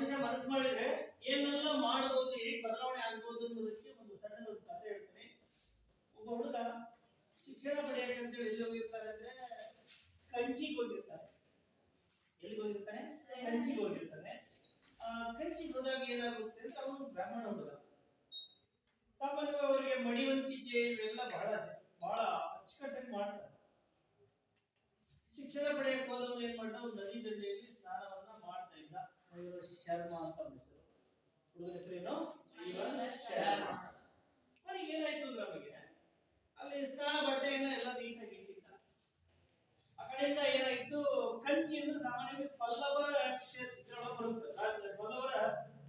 ಮನುಷ್ಯ ಮನಸ್ಸು ಮಾಡಿದ್ರೆ ಏನೆಲ್ಲ ಮಾಡಬಹುದು, ಹೇಗೆ ಬದಲಾವಣೆ ಆಗ್ಬಹುದು ಅನ್ನೋದಕ್ಕೆ ಒಂದು ಸಣ್ಣದೊಂದು ಕಥೆ ಹೇಳ್ತೀನಿ. ಒಬ್ಬ ಹುಡುಗ ಶಿಕ್ಷಣ ಪಡೆಯಕ್ಕಂತೇಳಿ ಎಲ್ಲಿ ಹೋಗಿರ್ತಾರೆ ಅಂದ್ರೆ ಕಂಚಿಗೆ ಹೋಗಿರ್ತಾರೆ. ಎಲ್ಲಿಗೆ ಹೋಗಿರ್ತಾನೆ? ಕಂಚಿಗೆ ಹೋಗಿರ್ತಾನೆ. ಕಂಚಿಗೆ ಹೋದಾಗ ಏನಾಗುತ್ತೆ ಅಂದ್ರೆ ಅವನು ಬ್ರಾಹ್ಮಣ ಹುಡುಗ. ಸಾಮಾನ್ಯವಾಗಿ ಅವರಿಗೆ ಮಡಿವಂತಿಕೆ ಇವೆಲ್ಲ ಬಹಳ ಅಚ್ಚುಕಟ್ಟಾಗಿ ಮಾಡ್ತಾರೆ. ಶಿಕ್ಷಣ ಪಡೆಯಕ್ಕೆ ಹೋದವನು ಏನ್ ಮಾಡ್ದ, ಒಂದು ನದಿ ದಂಡೆಯಲ್ಲಿ ಸ್ನಾನವನ್ನ ಮಾಡ್ತಾ ಇದ್ದ. ಮಯೂರ ಶರ್ಮ ಅಂತ ಹೆಸರು. ಹುಡುಗ ಹೆಸರೇನು? ಮಯೂರ ಶರ್ಮ. ಅವನಿಗೆ ಏನಾಯ್ತು ಅಂದ್ರೆ ಅವನಿಗೆ ಅಲ್ಲಿ ಸ್ನಾನ ಬಟ್ಟೆಯನ್ನ ಎಲ್ಲ ನೀಟಾಗಿ ಇಟ್ಟಿದ್ದ. ಆ ಕಡೆಯಿಂದ ಏನಾಯ್ತು, ಕಂಚಿ ಅಂದ್ರೆ ಸಾಮಾನ್ಯವಾಗಿ ಪಲ್ಲವರ ಕ್ಷೇತ್ರದೊಳಗೆ ಬರುತ್ತೆ. ಪಲ್ಲವರ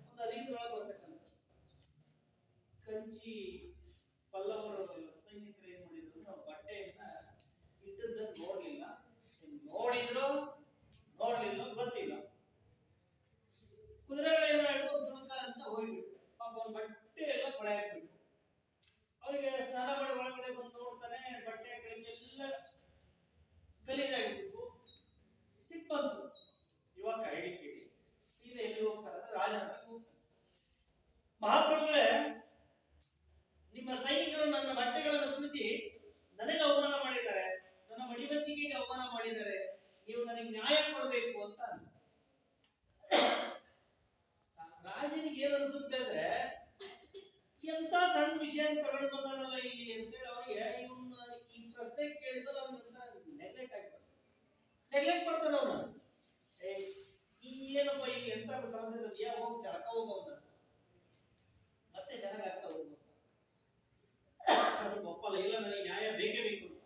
ಒಂದು ಅಧೀನದೊಳಗೆ ಬರ್ತಕ್ಕಂಥ ಕಂಚಿ ಪಲ್ಲವರು ಸೈನಿಕರು ಏನ್ ಮಾಡಿದ್ರು, ನಾವು ಬಟ್ಟೆಯನ್ನ ಇಟ್ಟದ್ದನ್ನು ನೋಡ್ಲಿಲ್ಲ. ನೋಡಿದ್ರು ನೋಡ್ಲಿಲ್ಲ ಗೊತ್ತಿಲ್ಲ. ಕುದುರೆಗಳೇನಾಯ್ತು, ದುಡುಕ ಅಂತ ಹೋಗ್ಬಿಟ್ಟು ಪಾಪ ಅವನ ಬಟ್ಟೆ ಎಲ್ಲ ಕೊಳೆ ಹಾಕ್ಬಿಟ್ಟು. ಅವನಿಗೆ ಸ್ನಾನ ಮಾಡಿ ಒಳಗಡೆ ಬಂದು ನೋಡ್ತಾನೆ, ಬಟ್ಟೆ ಕಡೆಗೆಲ್ಲ ಗಲೀಜಾಗಿತ್ತು. ಸಿಟ್ಟು ಬಂತು. ಯುವಕ ಹಿಡಿಕೇಳಿ ಸೀದಾ ಎಲ್ಲಿ ಹೋಗ್ತಾರೆ ಅಂದ್ರೆ ರಾಜನ ಹತ್ರ ಹೋಗ್ತಾರೆ. ಮಹಾಪ್ರಭುಗಳೇ, ನಿಮ್ಮ ಸೈನಿಕರು ನನ್ನ ಬಟ್ಟೆಗಳನ್ನು ತುಳಿಸಿ ನನಗೆ ಅವಮಾನ ಮಾಡಿದ್ದಾರೆ, ನನ್ನ ಮಡಿವಂತಿಕೆಗೆ ಅವಮಾನ ಮಾಡಿದ್ದಾರೆ, ನೀವು ನನಗೆ ನ್ಯಾಯ ಕೊಡಬೇಕು ಅಂತ. ರಾಜನಿಗೆ ಏನ್ ಅನ್ಸುತ್ತೆ ಅಂದ್ರೆ, ಎಂತ ಸಣ್ಣ ವಿಷಯ ತಗೊಂಡು ಬಂದಾನಲ್ಲ ಇಲ್ಲಿ ಅಂತೇಳಿ ಅವನಿಗೆ ಈ ಪ್ರಶ್ನೆ ಕೇಳಿದ್ರೆ ಅವನಿಗೆ ನೆಗ್ಲೆಕ್ಟ್ ಆಗ್ತದೆ. ನೆಗ್ಲೆಕ್ಟ್ ಮಾಡ್ತಾನ ಅವನು. ಈ ಏನಪ್ಪ ಇಲ್ಲಿ ಎಂತ ಸಮಸ್ಯೆ ಇದೆಯಾ, ಹೋಗಿ ಸೆಳಕ ಹೋಗವನ್ನ ಮತ್ತೆ ಚೆನ್ನಾಗಾಗ್ತಾ ಹೋಗುವ. ಅದು ಒಪ್ಪಲ್ಲ, ಇಲ್ಲ ನನಗೆ ನ್ಯಾಯ ಬೇಕೇ ಬೇಕು ಅಂತ.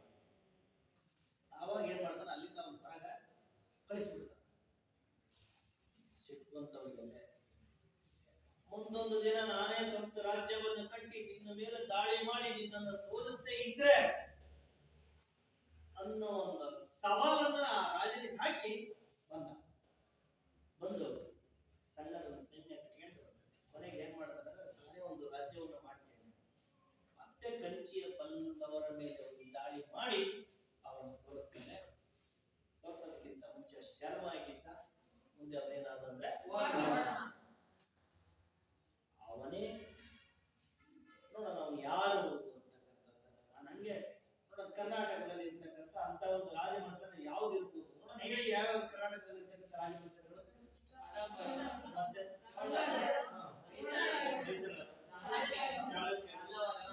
ಆವಾಗ ಏನ್ ಮಾಡ್ತಾನೆ, ಅಲ್ಲಿಂದ ಅವನ ಹೊರಗ ಕಳಿಸ್ಬಿಡ್ತಾನೆ. ಸಿಟ್ಟುವಂತವರಿಗೆಲ್ಲ ಮುಂದೊಂದು ದಿನ ನಾನೇ ಸ್ವಂತ ರಾಜ್ಯವನ್ನು ಕಟ್ಟಿ ನಿನ್ನ ಮೇಲೆ ದಾಳಿ ಮಾಡಿ ನಿನ್ನನ್ನು ಸೋಲಿಸದೇ ಇದ್ರೆ ಅನ್ನೋ ಒಂದು ಸವಾಲನ್ನ ರಾಜನಿಗೆ ಹಾಕಿ ಬಂದು ಸಣ್ಣದೊಂದು ಸೈನ್ಯ ಕಟ್ಕೊಂಡು ಕೊನೆಗೆ ಏನ್ ಮಾಡ್ತಾರೆ, ನಾನೇ ಒಂದು ರಾಜ್ಯವನ್ನು ಮಾಡ್ತೇನೆ, ಮತ್ತೆ ಕಂಚಿಯ ಪಲ್ಲವರ ಮೇಲೆ ಒಂದು ದಾಳಿ ಮಾಡಿ ಅವನು ಸೋಲಿಸ್ತಾನೆ. ಸೋಲಿಸೋದಕ್ಕಿಂತ ಮುಂಚೆ ಶರ್ಮ ಆಗಿದ್ದ, ಮುಂದೆ ಅವನೇನಾದಂದ್ರೆ ಅವನೇ ನೋಡೋಣ ಅವನು ಯಾರು ಅಂತಕ್ಕಂಥದ್ದನ್ನ ನಂಗೆ ನೋಡೋಣ. ಕರ್ನಾಟಕದಲ್ಲಿ ಇರ್ತಕ್ಕಂಥ ಅಂತ ಒಂದು ರಾಜಮನೆತನ ಯಾವ್ದು ಇರ್ಬೋದು ನೋಡೋಣ, ಹೇಳಿ. ಯಾವ್ಯಾವ ಕರ್ನಾಟಕದಲ್ಲಿ ಇರ್ತಕ್ಕಂಥ ರಾಜಮನೆತನಗಳು? ಮತ್ತೆ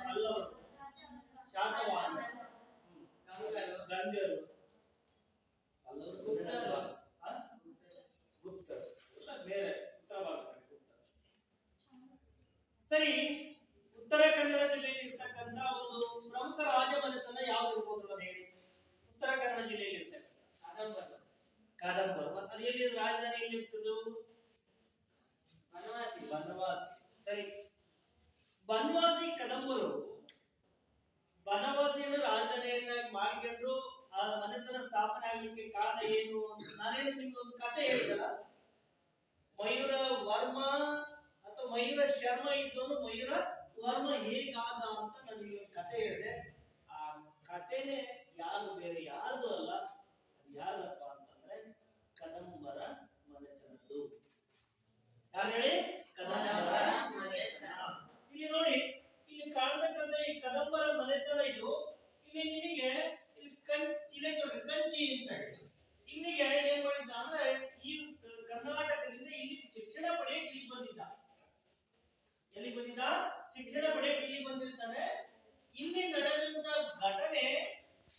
ಪಲ್ಲವರು, ಶಾತವಾಹನ, ಗಂಗರು, ಗುಪ್ತರು ಎಲ್ಲ ಬೇರೆ ಉತ್ತರ ಭಾರತ. ಸರಿ, ಉತ್ತರ ಕನ್ನಡ ಜಿಲ್ಲೆಯಲ್ಲಿ ಇರ್ತಕ್ಕಂಥ ಒಂದು ಪ್ರಮುಖ ರಾಜಮನೆತನ ಯಾವ್ದು ಇರ್ಬೋದು ಅಂತ ಹೇಳಿ. ಉತ್ತರ ಕನ್ನಡ ಜಿಲ್ಲೆಯಲ್ಲಿ ಇರ್ತಕ್ಕಂಥ ಕಾದಂಬರು. ಮತ್ತೆ ಅದು ಎಲ್ಲಿ ರಾಜಧಾನಿ ಎಲ್ಲಿ ಇರ್ತದು? ಬನವಾಸಿ. ಸರಿ, ಬನವಾಸಿ ಕದಂಬರು ಬನವಾಸಿಯನ್ನು ರಾಜಧಾನಿಯನ್ನಾಗಿ ಮಾಡಿಕೊಂಡು ಆ ಮನೆತನ ಸ್ಥಾಪನೆ ಆಗ್ಲಿಕ್ಕೆ ಕಾರಣ ಏನು ಅಂತ ನಾನೇನು ನಿಮ್ಗೆ ಒಂದು ಕಥೆ ಹೇಳಿದಲ್ಲ. ಮಯೂರ ವರ್ಮ ಅಥವಾ ಮಯೂರ ಶರ್ಮ ಇದ್ದವನು ಮಯೂರ ವರ್ಮ ಹೇಗಾದ ಅಂತ ನಾನು ನಿಮಗೆ ಕಥೆ ಹೇಳಿದೆ. ಆ ಕಥೆನೇ ಬೇರೆ ಯಾರ್ದು ಅಲ್ಲ. ಅದು ಯಾರಪ್ಪ ಅಂತಂದ್ರೆ ಕದಂಬರ ಮನೆತನದ್ದು. ಯಾರು ಹೇಳಿ? ಕದಂಬರ ಮನೆತನ. ಇಲ್ಲಿ ನೋಡಿ, ಇಲ್ಲಿ ಕಾಣ್ತಕ್ಕಂಥ ಈ ಕದಂಬರ ಮನೆತನ ಇದು. ಇಲ್ಲಿ ನಿಮಗೆ ಕಂಚಿ ಅಂತ ಹೇಳಿ ಇಲ್ಲಿಗೆ ಏನ್ ಮಾಡಿದ್ದ ಅಂದ್ರೆ, ಈ ಕರ್ನಾಟಕದಿಂದ ಇಲ್ಲಿ ಶಿಕ್ಷಣ ಪಡೆಯಕ್ಕೆ ಇಲ್ಲಿ ಬಂದಿದ್ದ. ಎಲ್ಲಿ ಬಂದಿದ್ದ? ಶಿಕ್ಷಣ ಪಡೆಯಕ್ಕೆ ಇಲ್ಲಿ ಬಂದಿರ್ತಾನೆ. ಇಲ್ಲಿ ನಡೆದಂತ ಘಟನೆ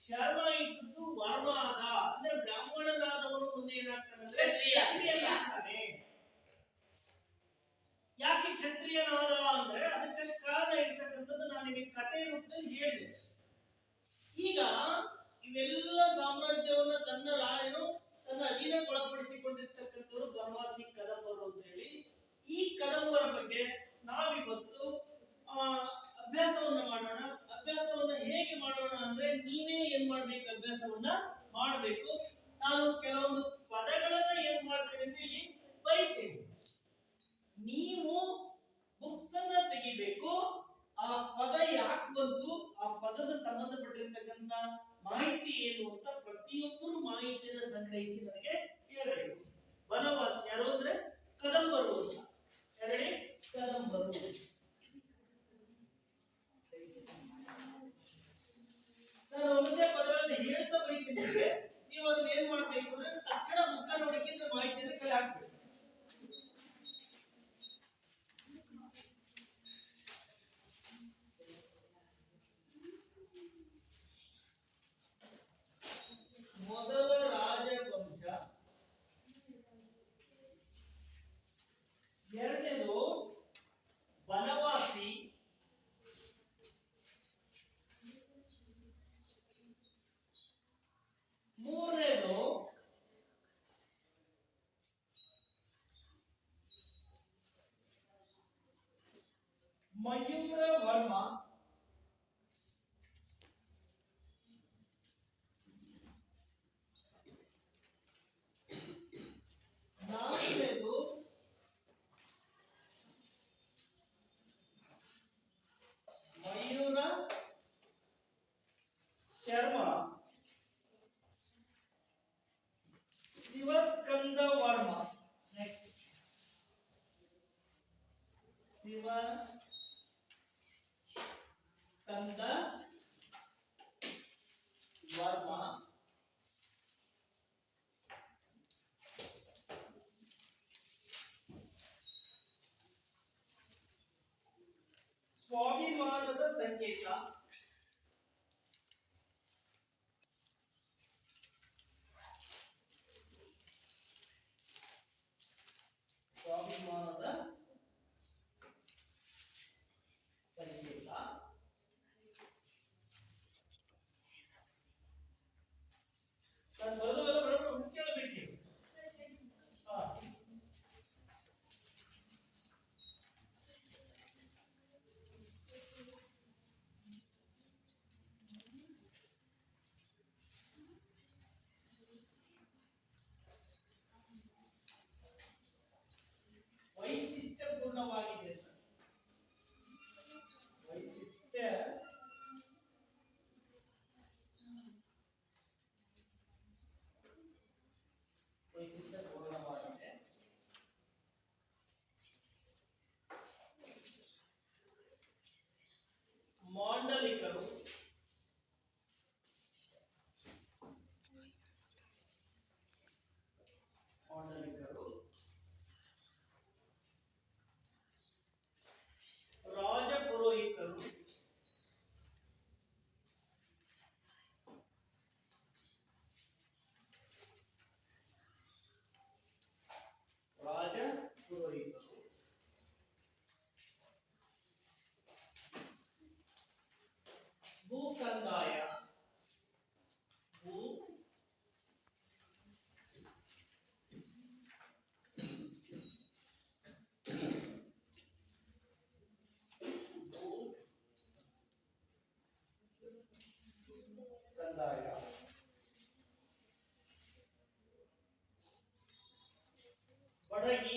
ಶರ್ಮ ಇದ್ದದ್ದು ವರ್ಮ ಆದ, ಅಂದ್ರೆ ಬ್ರಾಹ್ಮಣನಾದವನು ಮುಂದೆ ಏನಾಗ್ತಾನೆ ಅಂದ್ರೆ ಕ್ಷತ್ರಿಯನಾಗ್ತಾನೆ. ಯಾಕೆ ಕ್ಷತ್ರಿಯನಾದ ಅಂದ್ರೆ ಅದಕ್ಕೆ ಕಾರಣ ಇರ್ತಕ್ಕಂಥದ್ದು ನಾನು ನಿಮಗೆ ಕಥೆ ರೂಪದಲ್ಲಿ ಹೇಳಿದೆ. ಈಗ ಇವೆಲ್ಲ ಸಾಮ್ರಾಜ್ಯವನ್ನ ತನ್ನ ರಾಯನು ತನ್ನ ಅಧೀನಕ್ಕೊಳಪಡಿಸಿಕೊಂಡಿರ್ತಕ್ಕಂಥವ್ರು ಬನವಾಸಿ ಕದಂಬರು ಅಂತ ಹೇಳಿ. ಈ ಕದಂಬರ ಬಗ್ಗೆ ನಾವಿವತ್ತು ಅಭ್ಯಾಸವನ್ನ ಮಾಡೋಣ. ಅಭ್ಯಾಸವನ್ನ ಹೇಗೆ ಮಾಡೋಣ ಅಂದ್ರೆ, ನೀವೇ ಏನ್ ಮಾಡ್ಬೇಕು, ಅಭ್ಯಾಸವನ್ನ ಮಾಡಬೇಕು. ನಾನು ಕೆಲವೊಂದು ಪದಗಳನ್ನ ಏನ್ ಮಾಡ್ತೇನೆ ಅಂತ ಹೇಳಿ ಬರೀತೇನೆ. ನೀವು ಬುಕ್ಸ್ ಅನ್ನ ತೆಗಿಬೇಕು. ಆ ಪದ ಯಾಕೆ ಬಂತು, ಆ ಪದದ ಸಂಬಂಧಪಟ್ಟಿರ್ತಕ್ಕಂಥ ಮಾಹಿತಿ ಏನು ಅಂತ ಪ್ರತಿಯೊಬ್ಬರು ಮಾಹಿತಿಯನ್ನು ಸಂಗ್ರಹಿಸಿ ನನಗೆ ಹೇಳಬೇಕು. ವನವಾಸಿ ಯಾರು ಅಂದ್ರೆ ಕದಂಬರು ಅಂತ. ಮಯೂರ ವರ್ಮ, ನಾಲ್ಕನೇದು ಮಯೂರ ಶರ್ಮ, ಶಿವಸ್ಕಂದ ವರ್ಮ. ನೆಕ್ಸ್ಟ್ ಶಿವಸ್ಕಂದ ವರ್ಮ, ಸ್ವಾಭಿಮಾನದ ಸಂಕೇತ, ಸ್ವಾಭಿಮಾನದ ಸಂಕೇತ. ನಾನು ಬರೋದೆಲ್ಲ ಬರೋದು ಕೇಳಬೇಕು. ವೈಶಿಷ್ಟ್ಯಪೂರ್ಣವಾಗಿದೆ. ವೈಶಿಷ್ಟ್ಯಪೂರ್ಣವಾಗಿದೆ. ಮಾಂಡಲಿಕರು, ರಾಜಪುರೋಹಿತರು, ಭೂಕಂದಾಯ, ಬಡಗಿ,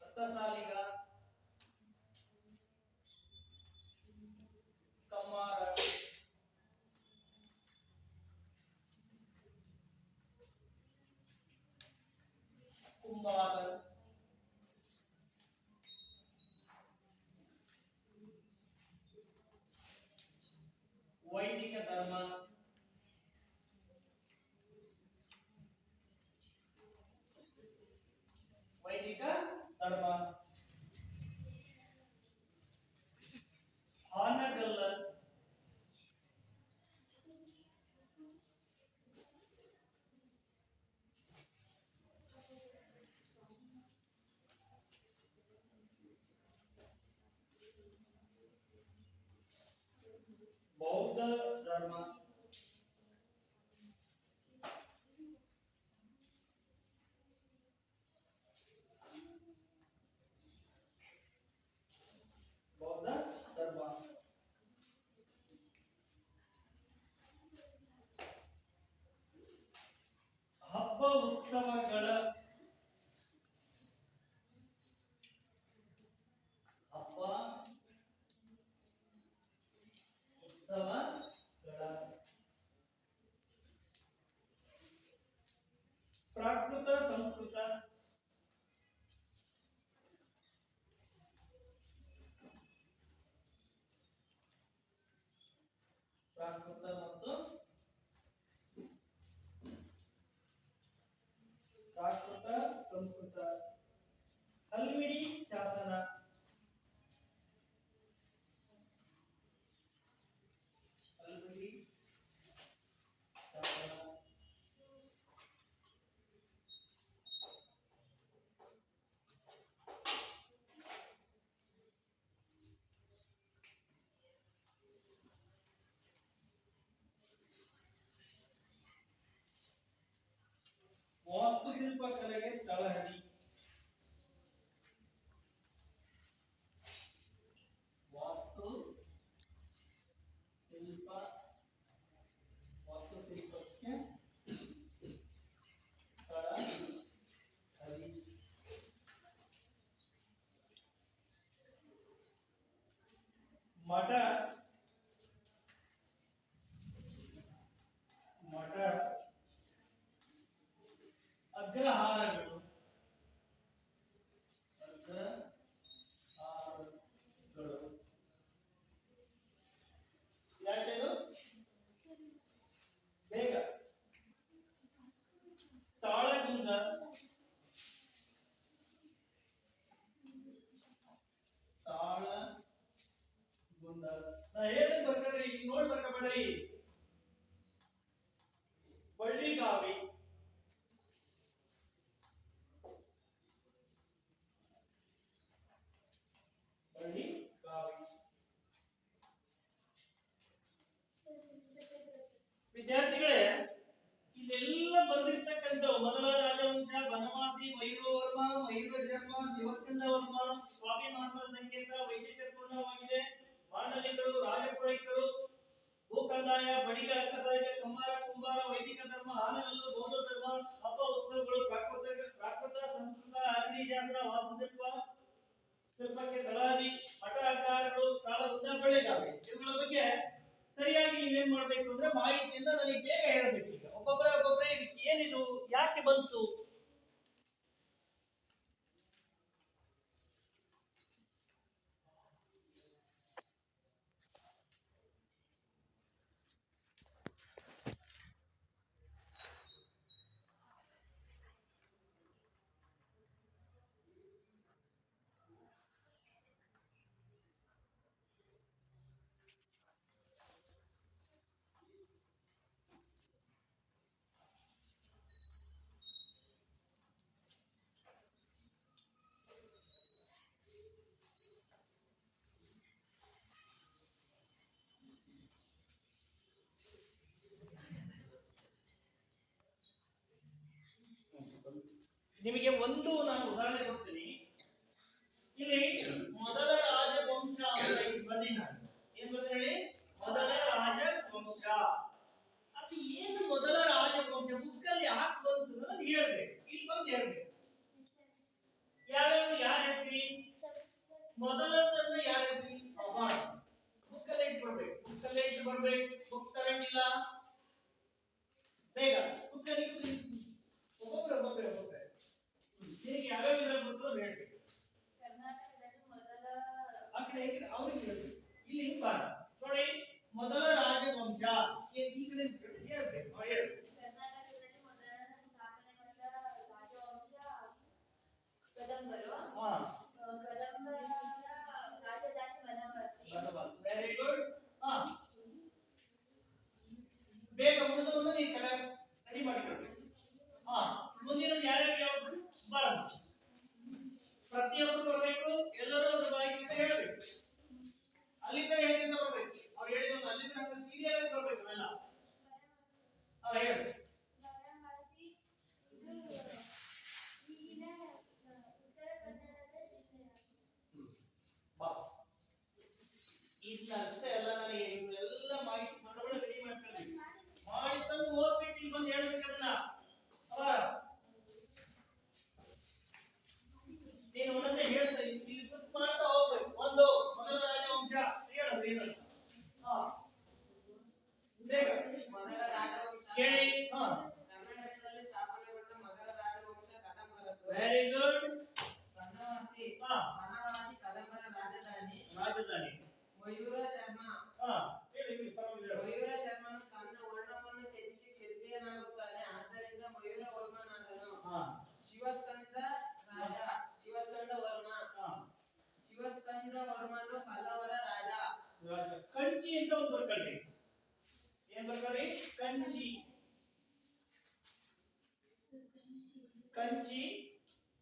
ಅಕ್ಕಸಾಲಿಗ, ಕಮ್ಮಾರ, ಕುಂಬಾರ, ವೈದಿಕ ಧರ್ಮ, ಹಾನಗಲ್ಲ, ಬೌದ್ಧ ಧರ್ಮ, ಹಬ್ಬ ಉತ್ಸವಗಳ, ಪ್ರಾಕೃತ ಸಂಸ್ಕೃತ, ಪ್ರಾಕೃತ ಮತ್ತು ಪ್ರಾಕೃತ ಸಂಸ್ಕೃತ, ಹಲ್ಮಿಡಿ ಶಾಸನ, ವಾಸ್ತುಶಿಲ್ಪ ಕಲೆಗೆ ತಳಹದಿ, ಅಗ್ರಹಾರಗಳು ಯಾಕೆಂದು ಬೇಗ ತಾಳಗುಂದ ತಾಳಗುಂದ ನಾ ಹೇಳಿ ಬರ್ಕಡ್ರಿ ಈಗ ನೋಡಿ ಬರ್ಕಬೇಡ್ರಿ ಬಳ್ಳಿಗಾವಿ ವಿದ್ಯಾರ್ಥಿಗಳೇ ಇಲ್ಲೆಲ್ಲ ಬರೆದಿರ್ತಕ್ಕಂಥ ಮೊದಲ ರಾಜವಂಶ ಬನವಾಸಿ ಮಯೂರವರ್ಮ ಮಯೂರ ಶರ್ಮ ಶಿವಸ್ಕಂದ ವರ್ಮ ಸ್ವಾಭಿಮಾನದ ಸಂಕೇತ ವೈಶಿಷ್ಟ್ಯಪೂರ್ಣವಾಗಿದೆ ಮಾಂಡಲಿಕರು ರಾಜಪುರೋಹಿತರು ಭೂಕಂದಾಯ ಬಡಿಗ ಅಕ್ಕಸಾಹಿತ್ಯ ಕಮ್ಮಾರ ಕುಂಬಾರ ವೈದಿಕ ಧರ್ಮ ಹಾನಗಲ್ಲು ಬೌದ್ಧ ಧರ್ಮ ಹಬ್ಬ ಉತ್ಸವಗಳು ಪ್ರಾಕೃತ ಸಂಸ್ಕೃತ ಅರಣ್ಯ ಶಾಸ್ತ್ರ ವಾಸ್ತುಶಿಲ್ಪ ಶಿಲ್ಪಕ್ಕೆ ತಳಹದಿ ಮಠ ಆಕಾರಗಳು ತಾಳಗುಂದ ಬಳ್ಳಿಗಾವಿ ಇವುಗಳ ಬಗ್ಗೆ ಸರಿಯಾಗಿ ನೀವೇನ್ ಮಾಡ್ಬೇಕು ಅಂದ್ರೆ ಮಾಹಿತಿಯಿಂದ ನನಗೆ ಬೇಗ ಹೇಳ್ಬೇಕು ಈಗ ಒಬ್ಬೊಬ್ಬರೇ ಇದಕ್ಕೆ ಏನಿದು ಯಾಕೆ ಬಂತು ನಿಮಗೆ ಒಂದು ನಾನು ಉದಾಹರಣೆ ಕೊಡ್ತೀನಿ ಇಲ್ಲಿ ಮೊದಲ ರಾಜವಂಶ ಅಂತ ಬಂದಿ ನಾನು ಏನ್ ಬಂದ ಹೇಳಿ ಮೊದಲ ರಾಜವಂಶ ಅದು ಏನು ಮೊದಲ ರಾಜವಂಶ ಬುಕ್ಕಲ್ಲಿ ಯಾಕೆ ಬಂತು ನಾನು ಹೇಳ್ಬೇಕು ಇಲ್ಲಿ ಬಂದು ಹೇಳ್ಬೇಕು ಯಾರು ಹೇಳ್ತೀರಿ ಮೊದಲದನ್ನ ಯಾರು ಹೇಳ್ತೀರಿ ಬುಕ್ಕಲ್ಲಿ ಇಟ್ಟು ಬರ್ಬೇಕು ಬುಕ್ಕಲ್ಲಿ ಇಟ್ಟು ಬರ್ಬೇಕು ಬುಕ್ ತರಂಗಿಲ್ಲ ಬೇಗ ಬುಕ್ಕಲ್ಲಿ ಒಬ್ಬೊಬ್ಬರು ಹೇಗೆ ಯಾವ್ಯಾವ ಇದ್ರ ಗೊತ್ತು ಹೇಳ್ಬೇಕು ಕರ್ನಾಟಕದಲ್ಲಿ ಮೊದಲ ಆ ಕಡೆ ಅವ್ರಿಗೆ ಹೇಳ್ಬೇಕು ಇಲ್ಲಿ ಹಿಂಗ್ ಬಾರ ನೋಡಿ ಮೊದಲ ರಾಜವಂಶ ಈ ಕಡೆ ಹೇಳ್ಬೇಕು ಕರ್ನಾಟಕದಲ್ಲಿ ಮೊದಲ ಸ್ಥಾಪನೆಗೊಂಡ ರಾಜವಂಶ ಕದಂಬರು ಕದಂಬರ ರಾಜಧಾನಿ ಬನವಾಸಿ ವೆರಿ ಗುಡ್ ಬೇಗ ಉಳಿದವನ್ನ ನೀವು ರೆಡಿ ಮಾಡಿಕೊಳ್ಳಿ ಮುಂದಿನದು ಯಾರ್ಯಾರು ಯಾವ್ದು ಬರಲ್ಲ ಪ್ರತಿಯೊಬ್ಬರು ಬರಬೇಕು ಎಲ್ಲರೂ ಅದ್ರ ಬಾಯಿಗೆ ಹೇಳಬೇಕು ಅಲ್ಲಿಂದ ಹೇಳಿದಿಂದ ಬರ್ಬೇಕು ಅವ್ರು ಹೇಳಿದ ಅಲ್ಲಿಂದ ನಂಗೆ ಸೀರಿಯಲ್ ಆಗಿ ಬರ್ಬೇಕು ಎಲ್ಲ ಹೇಳಿ ಬನವಾಸಿ ಇದು ಈಗಿನ ಉತ್ತರ ಕನ್ನಡದ ಜಿಲ್ಲೆಯಾಗಿದೆ ಬಾ ಇದನ್ನ ಅಷ್ಟೇ ಅಲ್ಲ ನನಗೆ ಇವರೆಲ್ಲ ಮಾಹಿತಿ ಬಡಬಡ ರೆಡಿ ಮಾಡ್ತಾರೆ ಮಾಡಿ ತಂದು ಓದ್ಬೇಕು ಇಲ್ಲಿ ಬಂದು ಹೇಳ್ಬೇಕು ಅದನ್ನ ನೀನು ಒಂದೊಂದೇ ಹೇಳ್ತಾ ಇಲ್ಲಿ ಕುತ್ ಮಾಡ್ತಾ ಹೋಗ್ಬೇಕು ಒಂದು ಮೊದಲ ರಾಜವಂಶ ಹೇಳೋದು ಏನು ಬೇಗ ಮೊದಲ ರಾಜವಂಶ ಕೇಳಿ ಕರ್ನಾಟಕದಲ್ಲಿ ಸ್ಥಾಪನೆಗೊಂಡ ಮೊದಲ ರಾಜವಂಶ ಕದಂಬರದ್ದು ವೆರಿ ಗುಡ್ ಬನವಾಸಿ ಕದಂಬರ ರಾಜಧಾನಿ ಮಯೂರ ಶರ್ಮ ಹೇಳಿ ಪರವಾಗಿಲ್ಲ ಮಯೂರ ಶರ್ಮನು ತನ್ನ ವರ್ಣವನ್ನು ತ್ಯಜಿಸಿ ಕ್ಷತ್ರಿಯನಾಗುತ್ತಾನೆ ಆದ್ದರಿಂದ ಮಯೂರ ವರ್ಮನಾದನು ಶಿವಸ್ಕಂದ ವರ್ಮನು ಪಲ್ಲವರ ರಾಜ ಕಂಚಿ ಅಂತ ಒಂದು ಬರ್ಕೊಳ್ಳಿ ಏನ್ ಬರ್ಕೊಳ್ಳಿ ಕಂಚಿ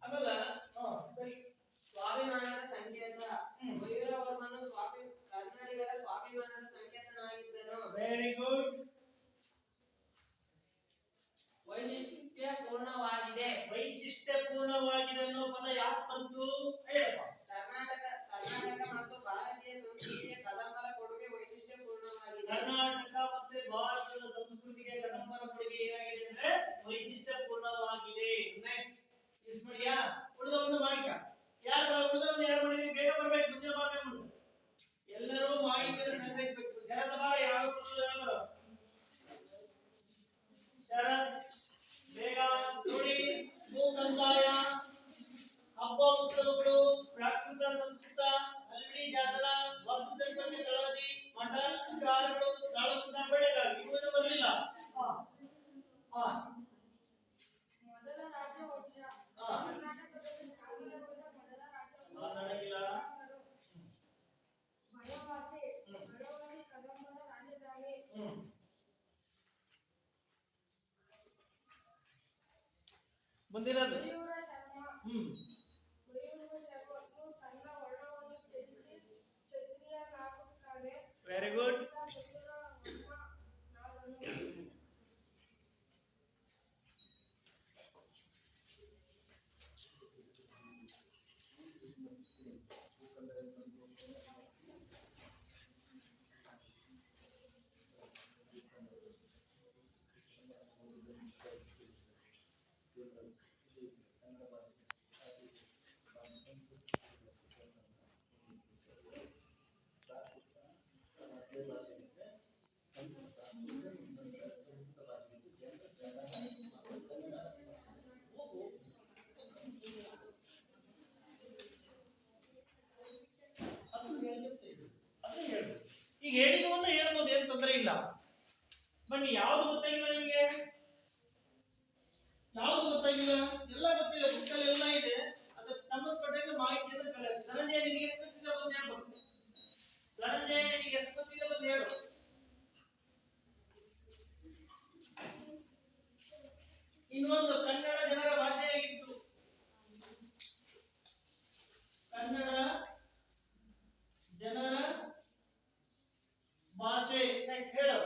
ಆಮೇಲೆ ಸರಿ ಸ್ವಾಭಿಮಾನದ ಸಂಕೇತ ಮಯೂರ ವರ್ಮನು ಕನ್ನಡಿಗರ ಸ್ವಾಭಿಮಾನದ ಸಂಕೇತನಾಗಿದ್ದನು ವೆರಿ ಗುಡ್ ವೈಶಿಷ್ಟ್ಯಪೂರ್ಣವಾಗಿದೆ ಅನ್ನೋ ಪದ ಯಾಕೆ ಬಂತು ಹೇಳಪ್ಪ ಕರ್ನಾಟಕ ಮತ್ತು ಭಾರತೀಯ ಸಂಸ್ಕೃತಿಯ ಕದಂಬರ ಕೊಡುಗೆ ವೈಶಿಷ್ಟ್ಯಪೂರ್ಣವಾಗಿದೆ ಕರ್ನಾಟಕ ಮತ್ತೆ ಭಾರತದ ಸಂಸ್ಕೃತಿಗೆ ಕದಂಬರ ಕೊಡುಗೆ ಏನಾಗಿದೆ ಅಂದ್ರೆ ವೈಶಿಷ್ಟ್ಯಪೂರ್ಣವಾಗಿದೆ ನೆಕ್ಸ್ಟ್ ಎಷ್ಟು ಮಾಡಿಯಾ ಉಳಿದವನ್ನು ಮಾಡಿಕ ಉಳಿದವನ್ನು ಯಾರು ಮಾಡಿದ್ರೆ ಬೇಗ ಬರ್ಬೇಕು ಮುಂದಿನ ಭಾಗ ಎಲ್ಲರೂ ಮಾಹಿತಿಯನ್ನು ಸಂಗ್ರಹಿಸಬೇಕು ಶರತ್ ಬಾರ ಯಾವ ಶರತ್ ಬೇಗ ನೋಡಿ ಮಹೋತ್ಸವಗಳು, ಪ್ರಾಕೃತ ಸಂಸ್ಕೃತ, ಹಲ್ಮಿಡಿ ಜಾತ್ರಾ, ವಾಸ್ತು ಸಂಪರ್ಕ ಚಳವಳಿ, ಮಠ, ವಿಹಾರಗಳು, ತಾಳಗುಂದ, ಬೆಳೆಗಾವಿ ಇವುಗಳು ಬರಲಿಲ್ಲ. ಹಾ ಮೊದಲ ರಾಜವಂಶ ಹಾ ಕರ್ನಾಟಕದಲ್ಲಿ ಸ್ಥಾಪನೆಗೊಂಡ ಮೊದಲ ರಾಜವಂಶ ಮಾತಾಡಂಗಿಲ್ಲ. ಬನವಾಸಿ ಕದಂಬರ ರಾಜಧಾನಿ. ಮುಂದಿನದು ಮಯೂರ ಶರ್ಮ ತನ್ನ ವರ್ಣವನ್ನು ತ್ಯಜಿಸಿ ಕ್ಷತ್ರಿಯನಾಗುತ್ತಾನೆ. Very good. ಮಯೂರ ವರ್ಮನಾದನು. ಈಗ ಹೇಳಿದವನ್ನ ಹೇಳ್ಬೋದು, ಏನ್ ತೊಂದರೆ ಇಲ್ಲ. ಬನ್ನಿ, ಯಾವ್ದು ಗೊತ್ತಾಗಿಲ್ಲ ನಿಮಗೆ? ಯಾವ್ದು ಗೊತ್ತಾಗಿಲ್ಲ? ಎಲ್ಲ ಗೊತ್ತಿದೆ, ಬುಕ್ಕಲ್ಲಿ ಎಲ್ಲ ಇದೆ. ಅದಕ್ಕೆ ಸಂಬಂಧಪಟ್ಟ ಮಾಹಿತಿಯನ್ನು ಕಲೆ. ಧನಂಜಯ, ನಿನಗೆ ಎಷ್ಟು ಗೊತ್ತಿದೆ ಬಂದು ಹೇಳ್ಬೇಕು. ಧನಂಜಯ, ನಿನಗೆ ಎಷ್ಟು ಗೊತ್ತಿದೆ ಬಂದು ಹೇಳು. ಇನ್ನೊಂದು, ಕನ್ನಡ ಜನರ ಭಾಷೆಯಾಗಿತ್ತು. ಕನ್ನಡ ಜನರ ಭಾಷೆ. ನೆಕ್ಸ್ಟ್ ಹೇಳು,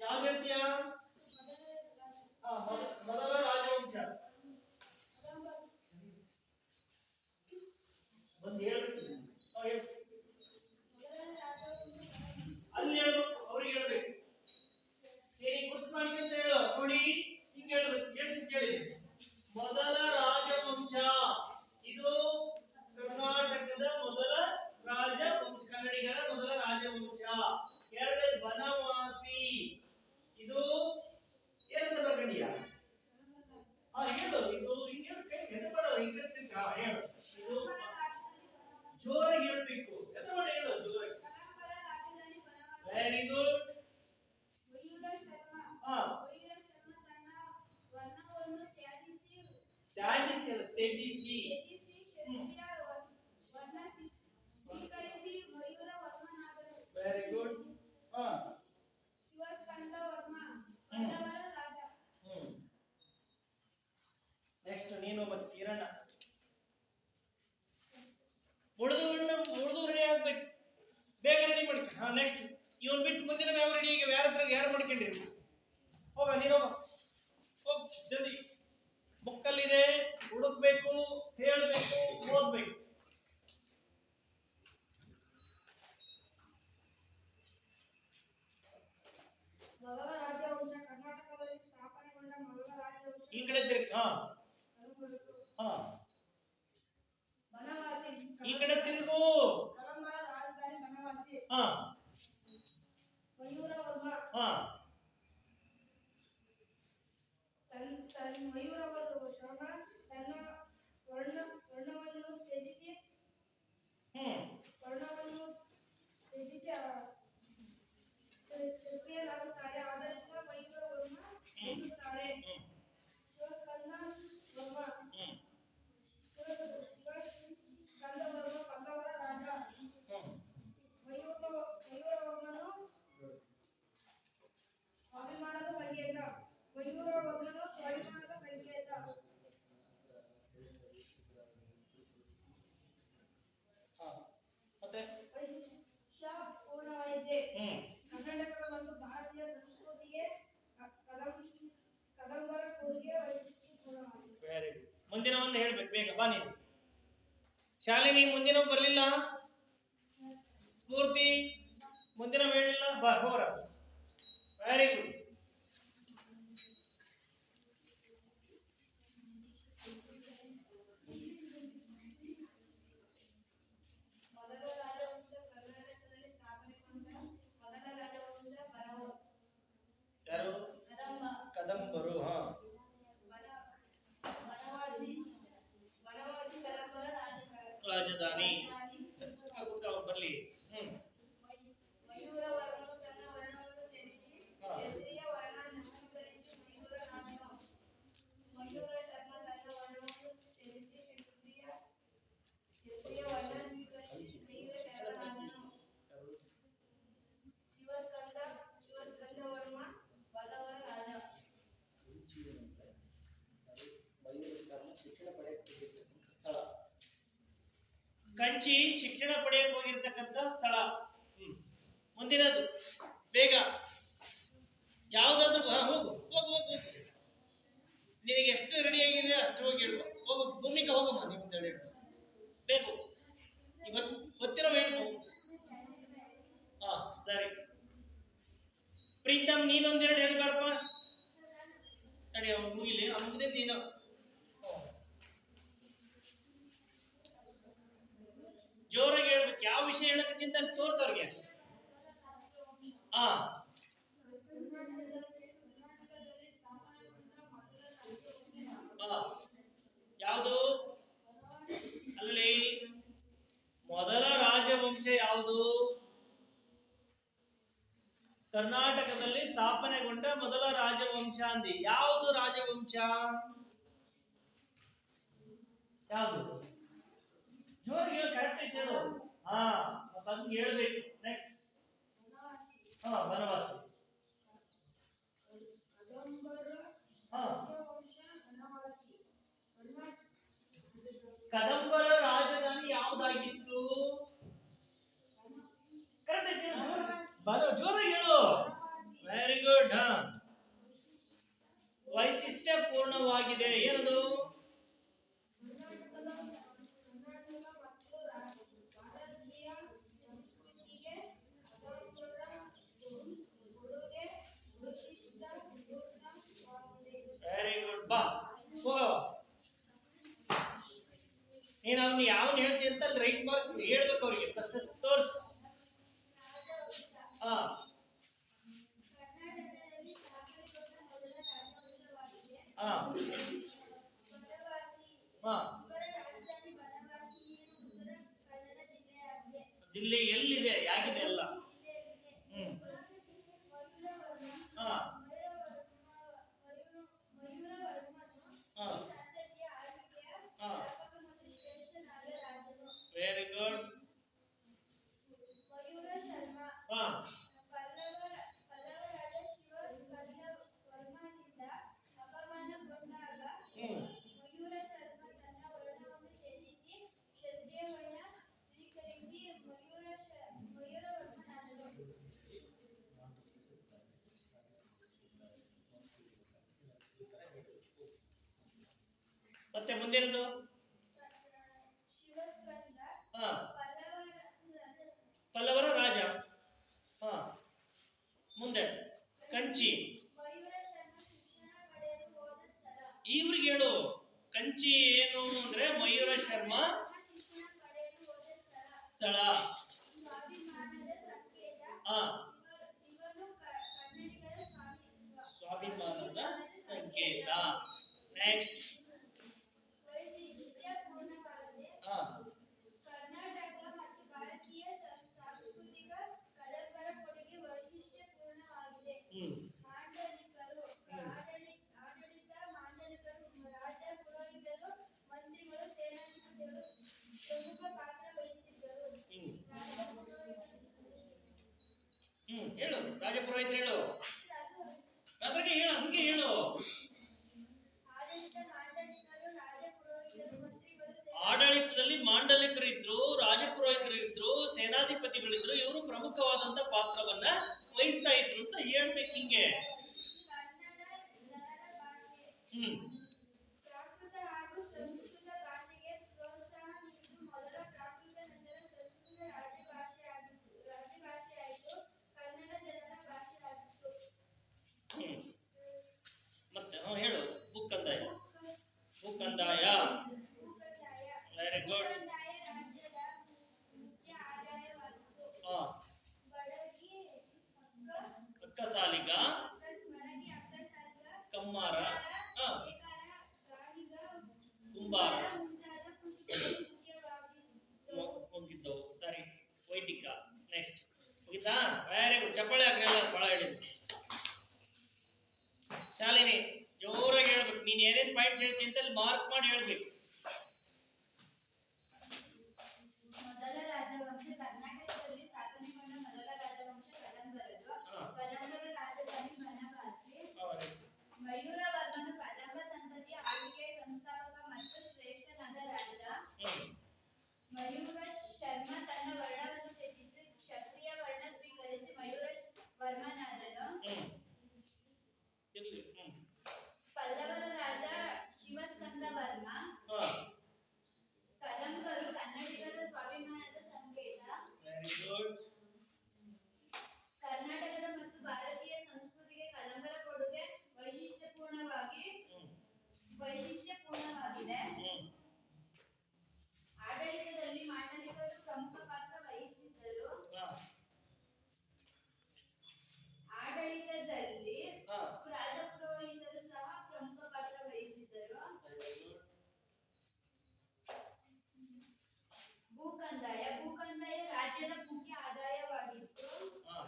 ಯಾವ್ದು ಹೇಳ್ತೀಯ? ಮೊದಲ ರಾಜವಂಶ ಬಂದು ಹೇಳ್ಬಿಡ್ತೀನಿ. ಅಲ್ಲಿ ಹೇಳ್ಬೇಕು, ಅವ್ರಿಗೆ ಹೇಳ್ಬೇಕು. ಗುರ್ತು ಮಾಡ್ಕೊಂತ ಹೇಳು. ನೋಡಿ, ಹಿಂಗೆ ಹೇಳ್ಬೇಕು. ಕೇಳಿ, ಮೊದಲ ರಾಜವಂಶ. ಇದು ಕರ್ನಾಟಕದ ಮೊದಲ ರಾಜವಂಶ, ಕನ್ನಡಿಗರ ಮೊದಲ ರಾಜವಂಶ. ಎರಡನೇದು ಬನವಾಸಿ. ಇದು ಏನಂತ ಬರ್ಕೊಂಡಿಯ? ಹೇಳು. ಇದು ಹಿಂಗೆ ಹೇಳು, ಕೈ ಎದಬೇಡ, ಹಿಂಗೆ ಹೇಳು. ಇದು ಜೋರಾಗಿ ಹೇಳ್ಬೇಕು, ಎದಬೇಡ, ಹೇಳು ಜೋರಾಗಿ. Very good. ಮಯೂರ ಶರ್ಮ ತನ್ನ ವರ್ಣವನ್ನು ತ್ಯಜಿಸಿ ಕ್ಷತ್ರಿಯ ವರ್ಣ ಸ್ವೀಕರಿಸಿ ಮಯೂರ ವರ್ಮನಾದನು. Very good. ಶಿವಸ್ಕಂದ ವರ್ಮ ಪಾಂಡವರ ರಾಜ. ನೆಕ್ಸ್ಟ್ ನೀನೊಬ್ಬ ಕಿರಣ. ಉಳಿದು ರೆಡಿ ಆಗ್ಬೇಕು, ಬೇಗ ರೆಡಿ ಮಾಡ್ಕ. ನೆಕ್ಸ್ಟ್ ಇವನ್ ಬಿಟ್ಟು ಮುಂದಿನ ಯಾವ ರೆಡಿ ಈಗ ಯಾರು ಮಾಡ್ಕೊಂಡಿರಿ? ಹೋಗ, ನೀನೊಬ್ಬ ಹೋಗ್ ಜಲ್ದಿ. ಬುಕ್ಕಲ್ಲಿದೆ, ಹುಡುಕ್ಬೇಕು, ಹೇಳ್ಬೇಕು, ಓದ್ಬೇಕು. ಮೊದಲ ರಾಜವಂಶ ಕರ್ನಾಟಕದಲ್ಲಿ ಸ್ಥಾಪನೆಗೊಂಡ ಮೊದಲ ರಾಜವಂಶ. ಈ ಕಡೆ ತಿರುಗಿ. ಬನವಾಸಿ ಈ ಕಡೆ ತಿರುಗು. ಕದಂಬರ ರಾಜಧಾನಿ ಬನವಾಸಿ. ಮಯೂರ ವರ್ಮ ಮಯೂರ ಶರ್ಮ ತನ್ನ ವರ್ಣವನ್ನು ತ್ಯಜಿಸಿ ಕ್ಷತ್ರಿಯನಾಗುತ್ತಾರೆ. ಆದ್ದರಿಂದ ಮಯೂರ ವರ್ಮ ಎನ್ನುತ್ತಾರೆ. ಶಿವಸ್ಕಂದ ವರ್ಮ ಪಲ್ಲವರ ರಾಜ. ಮಯೂರ ವರ್ಮನು ಸ್ವಾಭಿಮಾನದ ಸಂಕೇತ. ಮತ್ತೆ ವೈಶಿಷ್ಟ್ಯಪೂರ್ಣವಾಗಿದೆ. ಕರ್ನಾಟಕದ ಮತ್ತು ಭಾರತೀಯ ಸಂಸ್ಕೃತಿಗೆ ಕದಂಬರ ಕೊಡುಗೆ ವೈಶಿಷ್ಟ್ಯಪೂರ್ಣವಾಗಿದೆ. Very good. ಮುಂದಿನವನ್ನು ಹೇಳ್ಬೇಕು, ಬೇಗ ಬಾ ನೀನು. ಶಾಲಿನಿ, ಮುಂದಿನ ಬರಲಿಲ್ಲ. ಸ್ಫೂರ್ತಿ, ಮುಂದಿನ ಹೇಳಿಲ್ಲ. ಬಾ, ಹೋರ. Very good. ಮೊದಲ ರಾಜವಂಶ ಕರ್ನಾಟಕದಲ್ಲಿ ಸ್ಥಾಪನೆಗೊಂಡ ಮೊದಲ ರಾಜವಂಶ ಯಾರು? ಕದಂಬರು. ಬನವಾಸಿ ಶಿಕ್ಷಣ ಪಡೆಯಕ್ಕೆ ಹೋಗಿರ್ತಕ್ಕಂಥ ಸ್ಥಳ. ಕಂಚಿ ಶಿಕ್ಷಣ ಪಡೆಯಕ್ಕೆ ಹೋಗಿರ್ತಕ್ಕಂಥ ಸ್ಥಳ. ಮುಂದಿನದು ಬೇಗ ಯಾವ್ದಾದ್ರು ಹೋಗು ಹೋಗು ಹೋಗು ಹೋಗು. ನಿನಗೆ ಎಷ್ಟು ರೆಡಿ ಆಗಿದೆ ಅಷ್ಟು ಹೋಗಿ ಹೇಳುವ. ಹೋಗು ಭೂಮಿಕಾ, ಹೋಗಮ್ಮ ನೀವು ಹೇಳಿ ಬೇಕು ಗೊತ್ತಿರೋ ಹೇಳ್ಬೇಕು. ಹಾ ಸರಿ. ಪ್ರೀತಮ್ ನೀನೊಂದೆರಡು ಹೇಳ್ಬಾರಪ್ಪ. ತಡಿ ಅವ್ನು ಮುಗಿಲಿ, ಆ ಮುಗಿದ ನೀನು ಜೋರಾಗಿ ಹೇಳ್ಬೇಕು. ಯಾವ ವಿಷಯ ಹೇಳಕ್ಕಿಂತ ಅಲ್ಲಿ ತೋರ್ಸವ್ರಿಗೆ. ಹಾ ಯಾವುದು ಅಲ್ಲಲ್ಲಿ ಮೊದಲ ರಾಜವಂಶ ಯಾವುದು? ಕರ್ನಾಟಕದಲ್ಲಿ ಸ್ಥಾಪನೆಗೊಂಡ ಮೊದಲ ರಾಜವಂಶ ಅಂದಿ. ಯಾವುದು ರಾಜವಂಶ? ಯಾವುದು? ಜೋರಿಗೆ ಹೇಳು, ಕರೆಕ್ಟ್ ಐತೆ ಹೇಳು. ಹಾ ಮತ್ತೆ ಹೇಳ್ಬೇಕು. ನೆಕ್ಸ್ಟ್ ಬನವಾಸಿ. ಕದಂಬರ ರಾಜಧಾನಿ ಯಾವುದಾಗಿತ್ತು? ಕರೆಕ್ಟ್ ಐತೆ ಹೇಳು, ಜೋರಾಗಿ ಹೇಳು. Very good. ವೈಶಿಷ್ಟ್ಯ ಪೂರ್ಣವಾಗಿದೆ. ಏನದು? Very good. ಬಾ ಹೋಗವ. ನೀನು ಅವ್ನು ಯಾವನ್ ಹೇಳ್ತಿ ಅಂತ ರೈಟ್ ಮಾರ್ಕ್ ಹೇಳ್ಬೇಕು ಅವ್ರಿಗೆ. ಫಸ್ಟ್ ತೋರ್ಸ್. ಹಾ ಹಾ ಹಾ ಜಿಲ್ಲೆ ಎಲ್ಲಿದೆ? ಯಾಗಿದೆ ಎಲ್ಲ? ಹಾ ವೆರಿ ಗುಡ್. ಹಾ ಮತ್ತೆ ಮುಂದಿನದು? ಹಾ ಪಲ್ಲವರ ರಾಜ. ಹಾ ಮುಂದೆ ಕಂಚಿ. ಇವ್ರಿಗೆ ಹೇಳು ಕಂಚಿ ಏನು ಅಂದ್ರೆ ಮಯೂರ ಶರ್ಮ ಸ್ಥಳ. ಹಾ ಸ್ವಾಭಿಮಾನದ ಸಂಕೇತ. ನೆಕ್ಸ್ಟ್ ಹಾ ಕರ್ನಾಟಕ ಮತ್ತು ಭಾರತೀಯ ಸಾಂಸ್ಕೃತಿಕ ಕಲಬರ ಕೊಡುಗೆ ವೈಶಿಷ್ಟ್ಯಪೂರ್ಣವಾಗಿದೆ. ಆಡಳಿತ ಮಾಂಡಲಿಕರು, ರಾಜ ಪುರೋಹಿತರು, ಮಂತ್ರಿಗಳು, ಸೇನಾಧಿಪತಿಗಳು ಪ್ರಮುಖ ಪಾತ್ರ ವಹಿಸಿದ್ದರು. ಹೇಳು ರಾಜಪುರೋಹಿತರು ಹೇಳು. ಅದ್ರಾಗೆ ಹೇಳು, ಹಂಗೆ ಹೇಳು. ಆಡಳಿತದಲ್ಲಿ ಮಾಂಡಲಿಕರು ಇದ್ರು, ರಾಜಪುರೋಹಿತರು ಇದ್ರು, ಸೇನಾಧಿಪತಿಗಳಿದ್ರು. ಇವರು ಪ್ರಮುಖವಾದಂತ ಪಾತ್ರವನ್ನ ವಹಿಸ್ತಾ ಇದ್ರು ಅಂತ ಹೇಳ್ಬೇಕು. ಹಿಂಗೆ ಪ್ರಾಕೃತ ಹಾಗೂ ಸಂಸ್ಕೃತ ಭಾಷೆಗೆ ಪ್ರೋತ್ಸಾಹ ನೀಡಿದ್ದು ಮೊದಲ ಪ್ರಾಕೃತ ನಂತರ ಸಂಸ್ಕೃತ ರಾಜಭಾಷೆಯಾಯಿತು. ಕನ್ನಡ ಜನರ ಭಾಷೆಯಾಗಿತ್ತು. ಮತ್ತೆ ಹೇಳು ಭೂಕಂದಾಯ. ಭೂಕಂದಾಯ ವೆರಿ ಗುಡ್. ರಾಜ್ಯದ ಮುಖ್ಯ ಆದಾಯವಾಗಿತ್ತು. ಬಡಗಿ ಅಕ್ಕಸಾಲಿಗ, ಕಮ್ಮಾರ, ಕುಂಬಾರ ಹೋಗಿದ್ದವು. ಸರಿ. ವೈದಿಕ. ನೆಕ್ಸ್ಟ್ ಮುಗಿತಾ? Very good. ಚಪ್ಪಾಳೆ ಆಗ್ರಲ್ಲ, ಬಹಳ ಹೇಳಿದ್ರು. ಶಾಲಿನಿ ಜೋರಾಗಿ ಹೇಳ್ಬೇಕು. ನೀನ್ ಏನೇನ್ ಪಾಯಿಂಟ್ಸ್ ಹೇಳ್ತೀನಿ ಅಂತ ಮಾರ್ಕ್ ಮಾಡಿ ಹೇಳ್ಬೇಕು. ಮೊದಲ ರಾಜವಂಶ. ಕರ್ನಾಟಕದಲ್ಲಿ ಸ್ಥಾಪನೆಗೊಂಡ ಮೊದಲ ರಾಜವಂಶ ಕದಂಬರದು. ಕದಂಬರ ರಾಜಧಾನಿ ಬನವಾಸಿ. ಮಯೂರವರ್ಮನು ಕದಂಬ ಸಂತತಿಯ ಆಳ್ವಿಕೆಯ ಸಂಸ್ಥಾಪಕ ಮತ್ತು ವೈಶಿಷ್ಟ್ಯಪೂರ್ಣವಾಗಿದೆ. ಹ್ಮ್ ಆಡಳಿತದಲ್ಲಿ ಮಾಂಡಲಿಕರು ಪ್ರಮುಖ ಪಾತ್ರ ವಹಿಸಿದ್ದರು. ಹಾ ಆಡಳಿತದಲ್ಲಿ ಹಾ ರಾಜಪುರೋಹಿತರು ಸಹ ಪ್ರಮುಖ ಪಾತ್ರ ವಹಿಸಿದ್ದರು. ಭೂಕಂದಾಯ ರಾಜ್ಯದ ಮುಖ್ಯ ಆದಾಯವಾಗಿತ್ತು. ಹಾ